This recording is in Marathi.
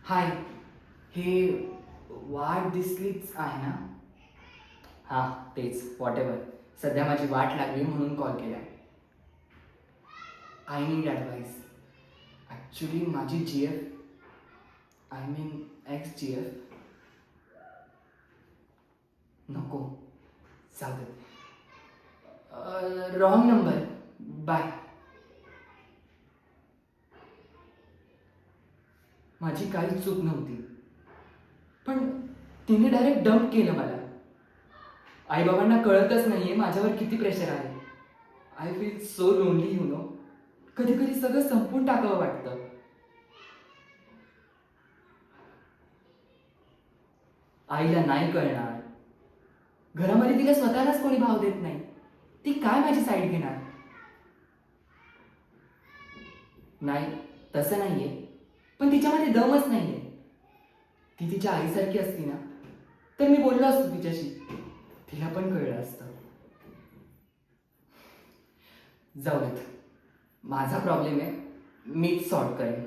हाय, हे वाट दिसलीच आहे ना? हां, तेच व्हॉटेवर. सध्या माझी वाट लागली म्हणून कॉल केला. I need advice. ॲक्च्युली माझी GF, I mean x GF नको, जाऊ दे. Wrong number. बाय. माझी काहीच चूक नव्हती, पण तिने डायरेक्ट डंप केलं मला. आईबाबांना कळतच नाहीये माझ्यावर किती प्रेशर आहे. I feel so lonely you know. कधी कधी सगळं संपून टाकावं वाटतं. आईला नाही कळणार. घरामध्ये तिला स्वतःलाच कोणी भाव देत नाही. ती काय माझी साईड घेणार? नाही, तसं नाहीये, पण तिच्यामध्ये दमच नाहीये. ती तिच्या आईसारखी असती ना, तर मी बोललो असतो तिच्याशी. तिला पण कळलं असतं. जाऊ देत, माझा प्रॉब्लेम आहे, मीच सॉर्ट करेन.